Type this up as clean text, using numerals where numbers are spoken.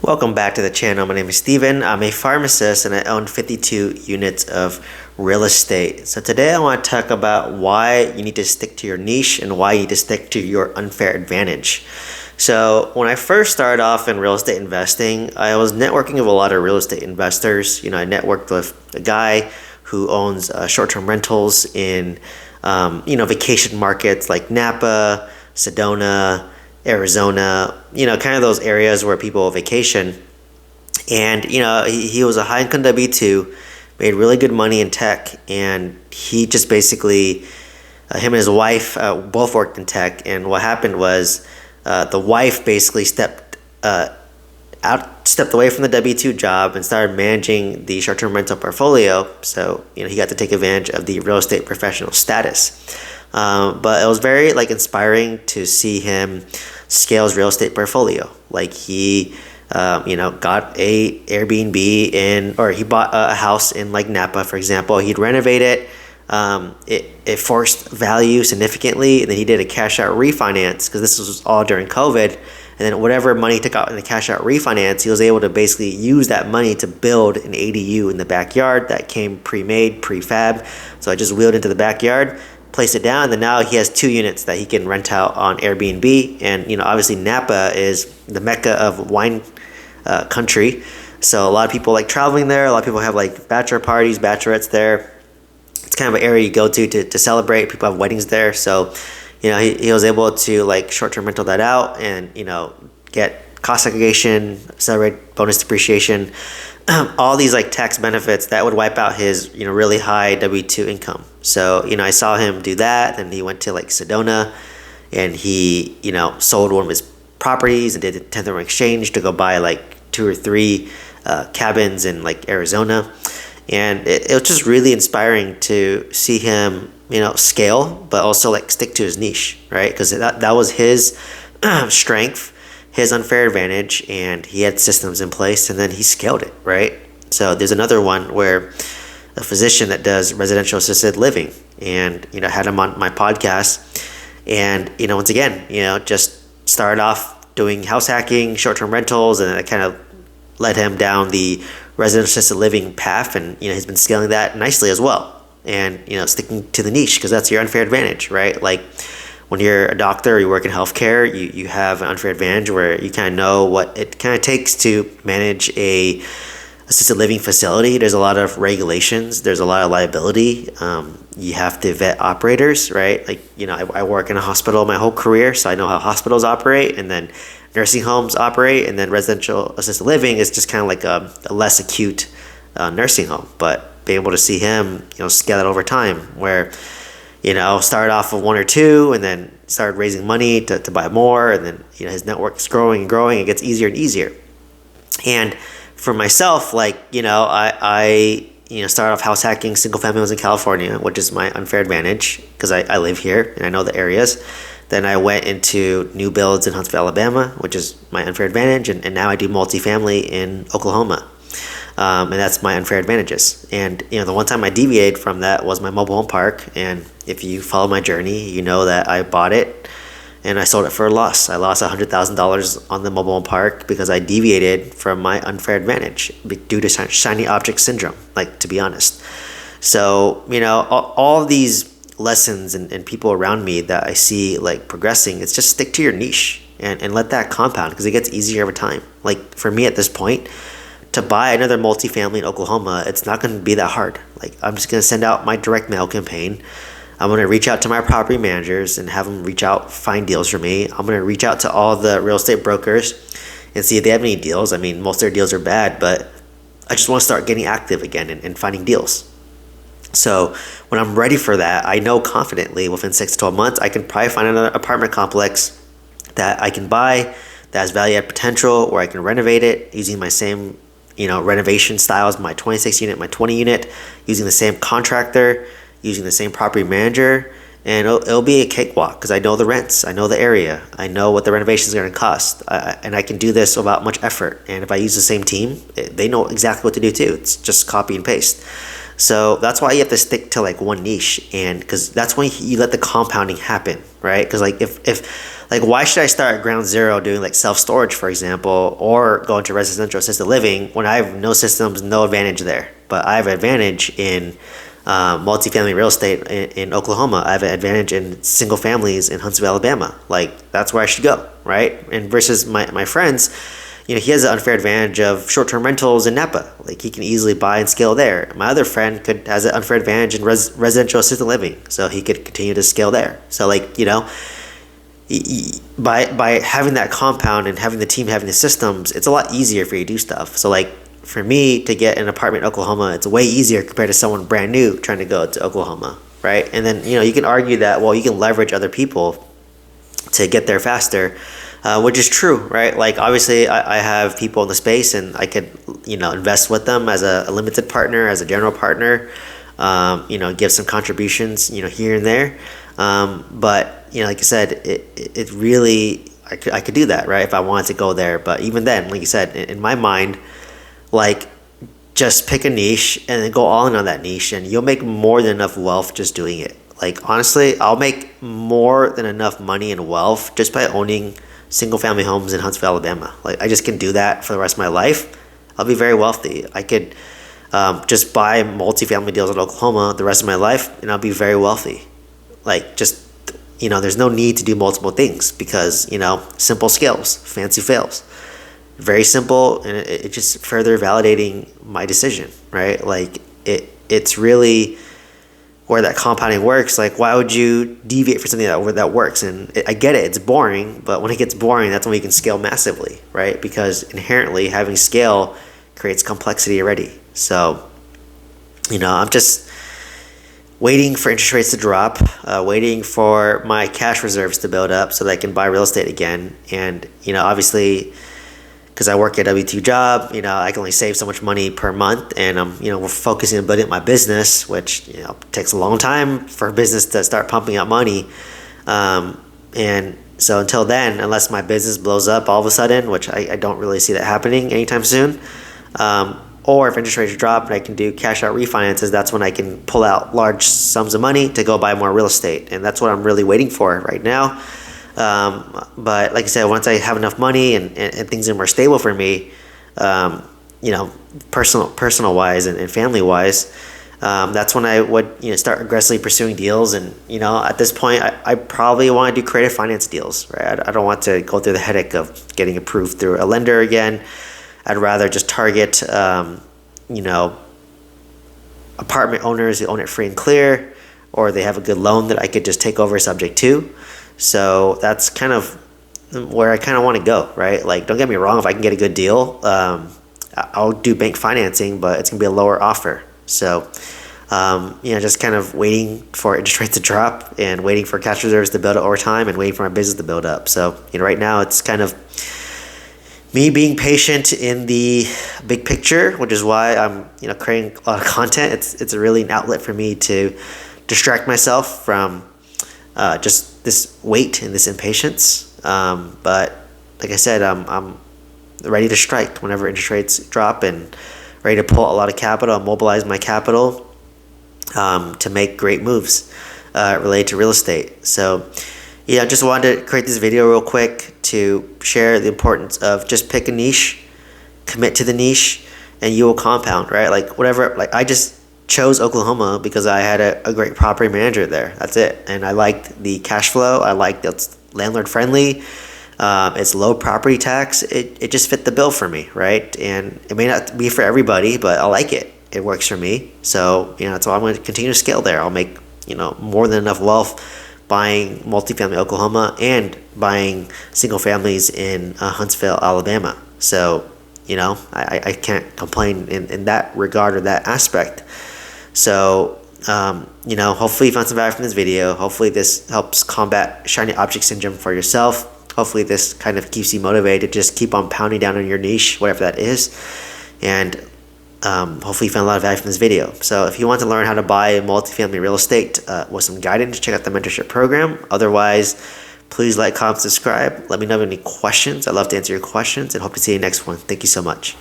Welcome back to the channel. My name is Steven. I'm a pharmacist and I own 52 units of real estate. So today I want to talk about why you need to stick to your niche and why you need to stick to your unfair advantage. So when I first started off in real estate investing, I was networking with a lot of real estate investors. I networked with a guy who owns short-term rentals in vacation markets like Napa, Sedona, Arizona, kind of those areas where people vacation. And, he was a high income W-2, made really good money in tech. And he just basically, him and his wife both worked in tech. And what happened was the wife basically stepped away from the W-2 job and started managing the short-term rental portfolio. So, he got to take advantage of the real estate professional status. But it was very inspiring to see him scale his real estate portfolio. He got a Airbnb or he bought a house in Napa, for example. He'd renovate it. It forced value significantly, and then he did a cash out refinance because this was all during COVID. And then whatever money he took out in the cash out refinance, he was able to basically use that money to build an ADU in the backyard that came pre-made, prefab. So I just wheeled into the backyard, placed it down, and then now he has 2 units that he can rent out on Airbnb. And obviously Napa is the mecca of wine country, so a lot of people like traveling there. A lot of people have bachelor parties, bachelorettes there. It's kind of an area you go to celebrate. People have weddings there, so he was able to short-term rental that out and get cost segregation, accelerate bonus depreciation, all these tax benefits that would wipe out his really high W-2 income. So I saw him do that. Then he went to Sedona, and he sold one of his properties and did a 1031 exchange to go buy 2 or 3 cabins in Arizona. And it was just really inspiring to see him scale, but also stick to his niche, right? Because that was his strength, his unfair advantage, and he had systems in place, and then he scaled it, right? So there's another one where a physician that does residential assisted living, and had him on my podcast, and once again, just started off doing house hacking, short-term rentals, and it kind of led him down the residential assisted living path, and he's been scaling that nicely as well. And sticking to the niche, because that's your unfair advantage, right? When you're a doctor or you work in healthcare, you have an unfair advantage where you kind of know what it kind of takes to manage a assisted living facility. There's a lot of regulations. There's a lot of liability. You have to vet operators, right? I work in a hospital my whole career, so I know how hospitals operate, and then nursing homes operate, and then residential assisted living is just kind of a less acute nursing home. But being able to see him, scale it over time, where started off with 1 or 2, and then started raising money to buy more, and then his network is growing and growing. It gets easier and easier. And for myself, I started off house hacking single family homes in California, which is my unfair advantage because I live here and I know the areas. Then I went into new builds in Huntsville, Alabama, which is my unfair advantage, and now I do multifamily in Oklahoma. And that's my unfair advantages. And the one time I deviated from that was my mobile home park. And if you follow my journey, you know that I bought it and I sold it for a loss. I lost $100,000 on the mobile home park because I deviated from my unfair advantage due to shiny object syndrome, to be honest. So all of these lessons and people around me that I see progressing, it's just stick to your niche and let that compound, because it gets easier over time. For me at this point, to buy another multifamily in Oklahoma, it's not going to be that hard. I'm just going to send out my direct mail campaign. I'm going to reach out to my property managers and have them reach out, find deals for me. I'm going to reach out to all the real estate brokers and see if they have any deals. I mean, most of their deals are bad, but I just want to start getting active again and finding deals. So when I'm ready for that, I know confidently within 6 to 12 months, I can probably find another apartment complex that I can buy that has value add potential, where I can renovate it using my same renovation styles, my 26 unit, my 20 unit, using the same contractor, using the same property manager, and it'll be a cakewalk because I know the rents, I know the area, I know what the renovation is going to cost, and I can do this without much effort. And if I use the same team, they know exactly what to do too. It's just copy and paste. So that's why you have to stick to like one niche, and because that's when you let the compounding happen, right? Because like if like why should I start at ground zero doing like self storage, for example, or go into residential assisted living when I have no systems, no advantage there? But I have an advantage in multifamily real estate in Oklahoma. I have an advantage in single families in Huntsville, Alabama. Like that's where I should go, right? And versus my friends, he has an unfair advantage of short-term rentals in Napa. Like he can easily buy and scale there. My other friend has an unfair advantage in residential assisted living, so he could continue to scale there. So like by having that compound and having the team, having the systems, it's a lot easier for you to do stuff. So like for me to get an apartment in Oklahoma, it's way easier compared to someone brand new trying to go to Oklahoma, right? And then you can argue that, well, you can leverage other people to get there faster. Which is true, right? Like obviously I have people in the space and I could, invest with them as a limited partner, as a general partner, give some contributions, here and there. But, like I said, it really, I could do that, right? If I wanted to go there. But even then, like you said, in my mind, like just pick a niche and then go all in on that niche and you'll make more than enough wealth just doing it. Like honestly, I'll make more than enough money and wealth just by owning single family homes in Huntsville, Alabama. Like I just can do that for the rest of my life. I'll be very wealthy. I could just buy multifamily deals in Oklahoma the rest of my life and I'll be very wealthy. Like just, there's no need to do multiple things because, simple skills, fancy fails. Very simple, and it just further validating my decision, right? Like it's really where that compounding works. Like why would you deviate for something that works? And I get it, it's boring, but when it gets boring, that's when you can scale massively, right? Because inherently having scale creates complexity already. So I'm just waiting for interest rates to drop, waiting for my cash reserves to build up so that I can buy real estate again. And obviously because I work a W-2 job, I can only save so much money per month, and we're focusing on building up my business, which takes a long time for a business to start pumping out money, and so until then, unless my business blows up all of a sudden, which I don't really see that happening anytime soon, or if interest rates drop and I can do cash out refinances, that's when I can pull out large sums of money to go buy more real estate, and that's what I'm really waiting for right now. But like I said, once I have enough money and things are more stable for me, personal wise and family wise, that's when I would start aggressively pursuing deals. And at this point, I probably want to do creative finance deals, right? I don't want to go through the headache of getting approved through a lender again. I'd rather just target apartment owners who own it free and clear, or they have a good loan that I could just take over subject to. So that's kind of where I kind of want to go, right? Like, don't get me wrong, if I can get a good deal, I'll do bank financing, but it's going to be a lower offer. So, just kind of waiting for interest rates to drop and waiting for cash reserves to build up over time and waiting for my business to build up. So, right now it's kind of me being patient in the big picture, which is why I'm, creating a lot of content. It's really an outlet for me to distract myself from just this weight and this impatience. But like I said, I'm ready to strike whenever interest rates drop and ready to pull a lot of capital and mobilize my capital to make great moves related to real estate. So just wanted to create this video real quick to share the importance of just pick a niche, commit to the niche, and you will compound, right? Like whatever, like I just chose Oklahoma because I had a great property manager there. That's it. And I liked the cash flow. I liked it's landlord friendly. It's low property tax. It just fit the bill for me, right? And it may not be for everybody, but I like it. It works for me. So, that's why I'm going to continue to scale there. I'll make, more than enough wealth buying multifamily Oklahoma and buying single families in Huntsville, Alabama. So, I can't complain in that regard or that aspect. So, hopefully you found some value from this video. Hopefully this helps combat shiny object syndrome for yourself. Hopefully this kind of keeps you motivated to just keep on pounding down on your niche, whatever that is. And hopefully you found a lot of value from this video. So if you want to learn how to buy multifamily real estate with some guidance, check out the mentorship program. Otherwise, please like, comment, subscribe. Let me know if you have any questions. I'd love to answer your questions and hope to see you next one. Thank you so much.